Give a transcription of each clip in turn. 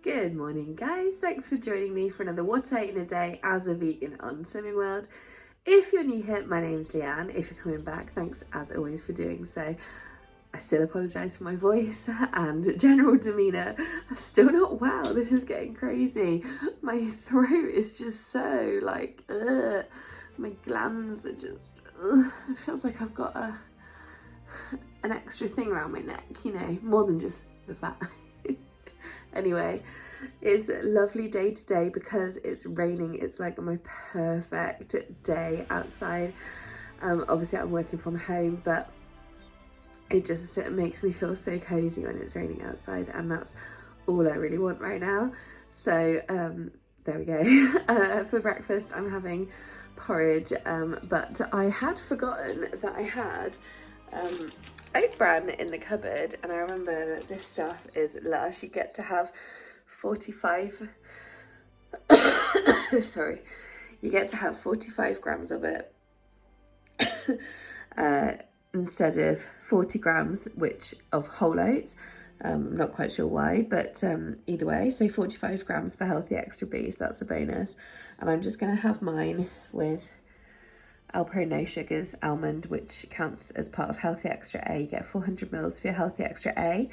Good morning, guys. Thanks for joining me for another What I Ate in a Day as a vegan on Slimming World. If you're new here, my name's Leanne. If you're coming back, thanks as always for doing so. I still apologise for my voice and general demeanour. I'm still not well. This is getting crazy. My throat is just so like, ugh. My glands are just, ugh. It feels like I've got an extra thing around my neck, you know, more than just the fat. Anyway, it's a lovely day today because it's raining. It's like my perfect day outside. Obviously I'm working from home, but it just makes me feel so cozy when it's raining outside, and that's all I really want right now. So there we go. For breakfast I'm having porridge, but I had forgotten that I had oat bran in the cupboard, and I remember that this stuff is lush. You get to have 45 sorry, you get to have 45 grams of it instead of 40 grams which of whole oats. I'm not quite sure why, but either way, so 45 grams for Healthy Extra B, so that's a bonus. And I'm just going to have mine with Alpro No Sugars almond, which counts as part of Healthy Extra A. You get 400 mils for your Healthy Extra A.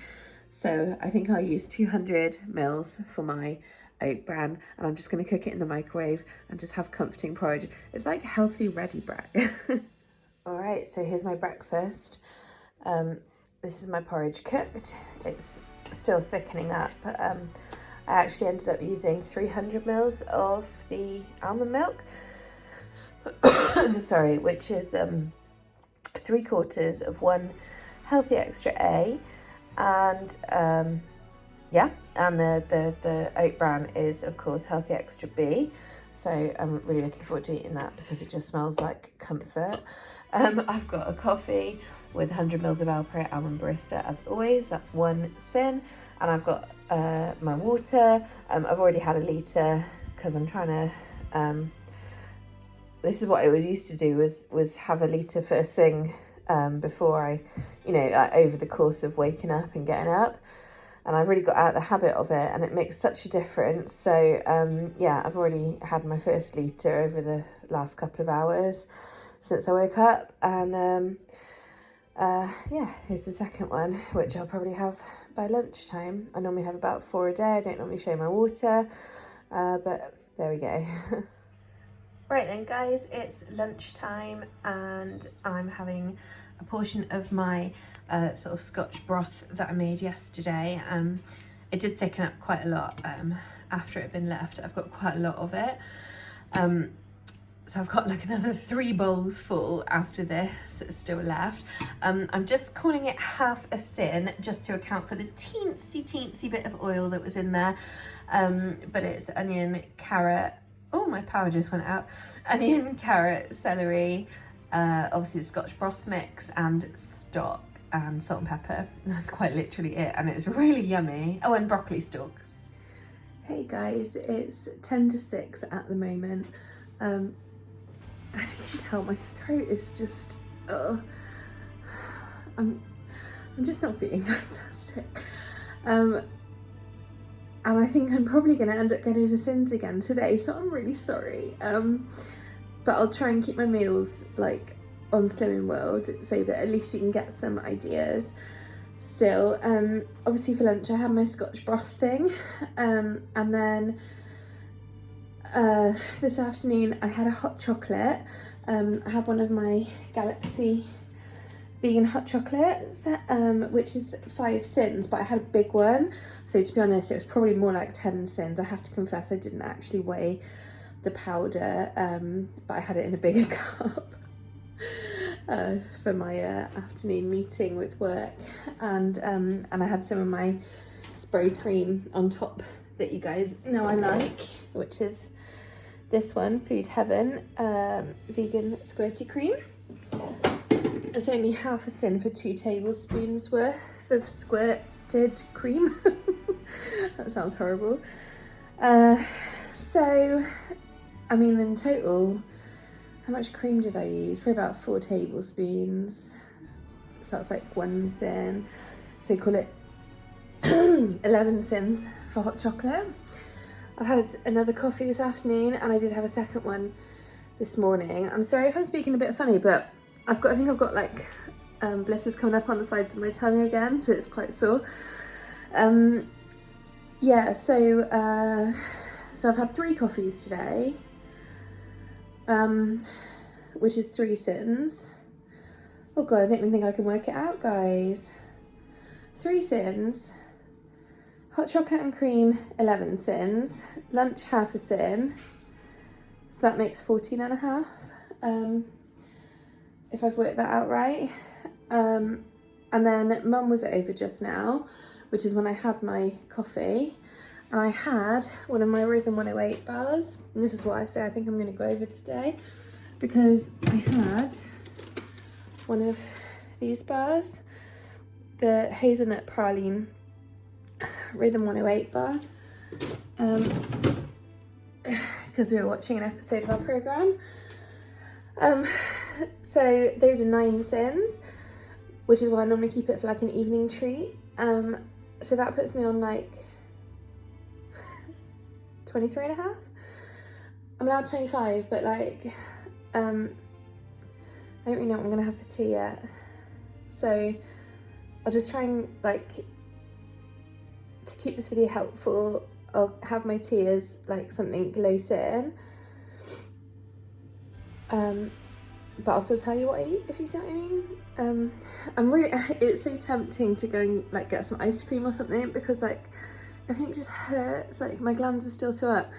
So I think I'll use 200 mils for my oat bran, and I'm just going to cook it in the microwave and just have comforting porridge. It's like healthy ready bread. All right, so here's my breakfast. This is my porridge cooked. It's still thickening up. I actually ended up using 300 mils of the almond milk. Sorry, which is 3/4 of one Healthy Extra A, and yeah, and the oat bran is of course Healthy Extra B. So I'm really looking forward to eating that because it just smells like comfort. I've got a coffee with 100 mils of Alpro Almond Barista as always. That's 1 sin, and I've got my water. I've already had a litre because I'm trying to. This is what I always used to do was have a litre first thing before I, over the course of waking up and getting up. And I've really got out the habit of it, and it makes such a difference. So yeah, I've already had my first litre over the last couple of hours since I woke up. And yeah, here's the second one, which I'll probably have by lunchtime. I normally have about 4 a day. I don't normally show my water, but there we go. Right then guys, it's lunchtime and I'm having a portion of my sort of Scotch broth that I made yesterday. It did thicken up quite a lot after it had been left. I've got quite a lot of it. So I've got like another 3 bowls full after this still left. I'm just calling it half a sin just to account for the teensy bit of oil that was in there. But it's onion, carrot, oh, my power just went out. Onion, carrot, celery, obviously the Scotch broth mix, and stock and salt and pepper. That's quite literally it, and it's really yummy. Oh, and broccoli stalk. Hey guys, it's 10 to 6 at the moment. As you can tell, my throat is just, I'm just not feeling fantastic. And I think I'm probably going to end up going over sins again today, so I'm really sorry. But I'll try and keep my meals like on Slimming World so that at least you can get some ideas still. Obviously for lunch I had my Scotch broth thing, and then this afternoon I had a hot chocolate. I had one of my Galaxy vegan hot chocolates, which is 5 sins, but I had a big one, so to be honest it was probably more like 10 sins. I have to confess I didn't actually weigh the powder, but I had it in a bigger cup for my afternoon meeting with work, and I had some of my spray cream on top that you guys know I like, which is this one, Food Heaven vegan squirty cream. It's only half a sin for 2 tablespoons worth of squirted cream. That sounds horrible. So, I mean, in total, how much cream did I use? Probably about 4 tablespoons. So that's like 1 sin. So call it 11 sins for hot chocolate. I've had another coffee this afternoon and I did have a second one this morning. I'm sorry if I'm speaking a bit funny, but I think I've got like blisters coming up on the sides of my tongue again, so it's quite sore. Yeah, so I've had 3 coffees today, which is 3 sins. Oh god, I don't even think I can work it out, guys. 3 sins, hot chocolate and cream, 11 sins, lunch half a sin, so that makes 14 and a half, if I've worked that out right. And then Mum was over just now, which is when I had my coffee, and I had one of my Rhythm 108 bars, and this is why I say I think I'm going to go over today, because I had one of these bars, the hazelnut praline Rhythm 108 bar, because we were watching an episode of our programme. So those are 9 sins, which is why I normally keep it for like an evening treat. So that puts me on like 23 and a half. I'm allowed 25, but like, I don't really know what I'm gonna have for tea yet. So I'll just try and like, to keep this video helpful, I'll have my tea as like something low sin. But I'll still tell you what I eat, if you see what I mean. It's so tempting to go and like get some ice cream or something, because like everything just hurts, like my glands are still so up.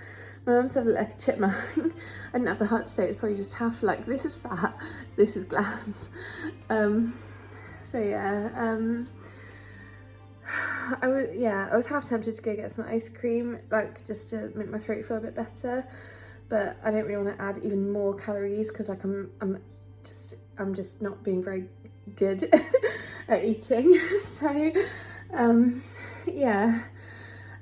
My mum said I look like a chipmunk. I didn't have the heart to say it's probably just half like, this is fat, this is glands. So yeah, I was half tempted to go get some ice cream, like just to make my throat feel a bit better, but I don't really want to add even more calories, because like I'm just not being very good at eating. So yeah,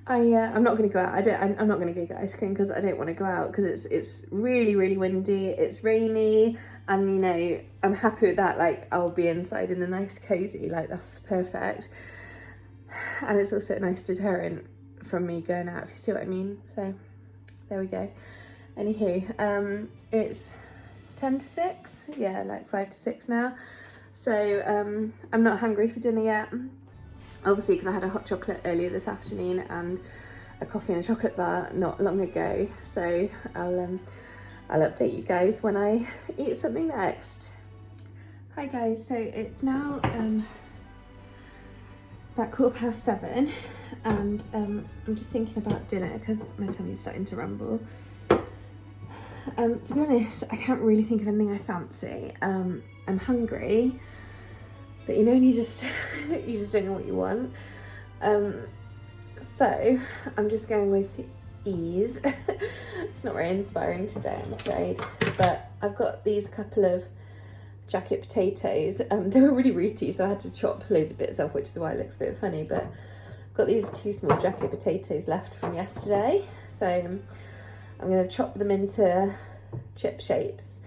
I'm not going to go out. I'm not going to go get ice cream because I don't want to go out, because it's really, really windy, it's rainy, and you know, I'm happy with that. Like I'll be inside in a nice cozy, like that's perfect. And it's also a nice deterrent from me going out, if you see what I mean. So there we go. Anywho, it's 10 to 6, yeah, like 5 to 6 now. So I'm not hungry for dinner yet, obviously, because I had a hot chocolate earlier this afternoon and a coffee and a chocolate bar not long ago. So I'll update you guys when I eat something next. Hi guys, so it's now about 7:15, and I'm just thinking about dinner because my tummy's starting to rumble. To be honest, I can't really think of anything I fancy. I'm hungry, but you know when you just don't know what you want. So I'm just going with ease. It's not very inspiring today, I'm afraid, but I've got these couple of jacket potatoes. They were really rooty, so I had to chop loads of bits off, which is why it looks a bit funny, but I've got these 2 small jacket potatoes left from yesterday, so I'm going to chop them into chip shapes,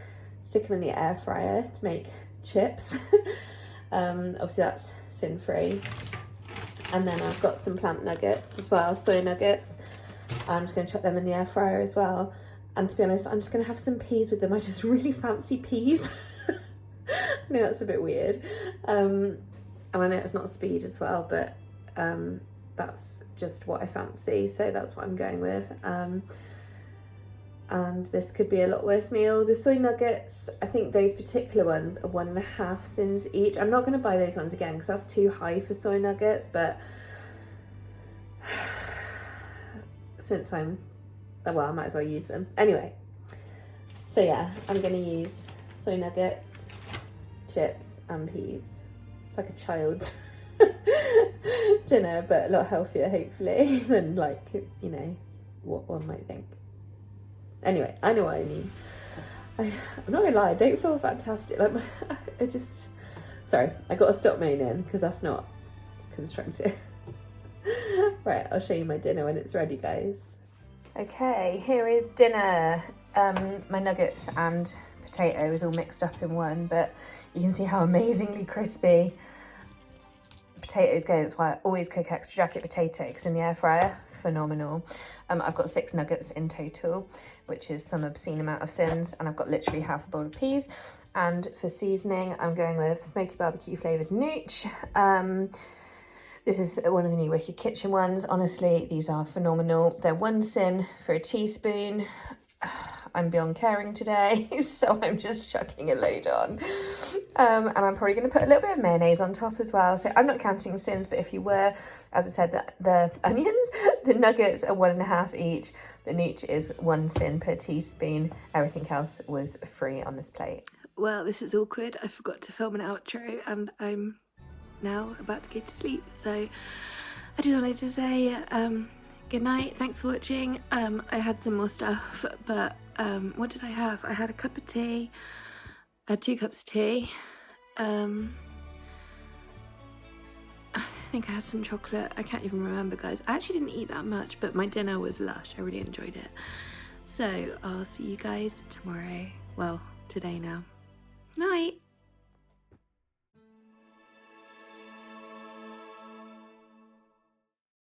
stick them in the air fryer to make chips. Obviously that's sin free. And then I've got some plant nuggets as well, soy nuggets. I'm just going to chuck them in the air fryer as well. And to be honest, I'm just going to have some peas with them. I just really fancy peas. I know that's a bit weird. And I know it's not speed as well, but that's just what I fancy. So that's what I'm going with. And this could be a lot worse meal. The soy nuggets, I think those particular ones are 1.5 sins each. I'm not going to buy those ones again because that's too high for soy nuggets, but since I might as well use them. Anyway, so yeah, I'm going to use soy nuggets, chips and peas. Like a child's dinner, but a lot healthier, hopefully, than like, you know, what one might think. Anyway, I know what I mean. I'm not gonna lie, I don't feel fantastic. Like, sorry, I gotta stop moaning because that's not constructive. Right, I'll show you my dinner when it's ready, guys. Okay, here is dinner. My nuggets and potato is all mixed up in one, but you can see how amazingly crispy potatoes go, that's why I always cook extra jacket potato, because in the air fryer, phenomenal. I've got 6 nuggets in total, which is some obscene amount of sins, and I've got literally half a bowl of peas. And for seasoning, I'm going with smoky barbecue flavoured nooch. This is one of the new Wicked Kitchen ones. Honestly, these are phenomenal. They're 1 sin for a teaspoon. I'm beyond caring today, so I'm just chucking a load on. And I'm probably going to put a little bit of mayonnaise on top as well. So I'm not counting sins, but if you were, as I said, the onions, the nuggets are 1.5 each. The nooch is 1 sin per teaspoon. Everything else was free on this plate. Well, this is awkward. I forgot to film an outro and I'm now about to go to sleep. So I just wanted to say good night. Thanks for watching. I had some more stuff, but what did I have? I had a cup of tea. I had 2 cups of tea. I think I had some chocolate. I can't even remember, guys. I actually didn't eat that much, but my dinner was lush. I really enjoyed it. So I'll see you guys tomorrow. Well, today now. Night.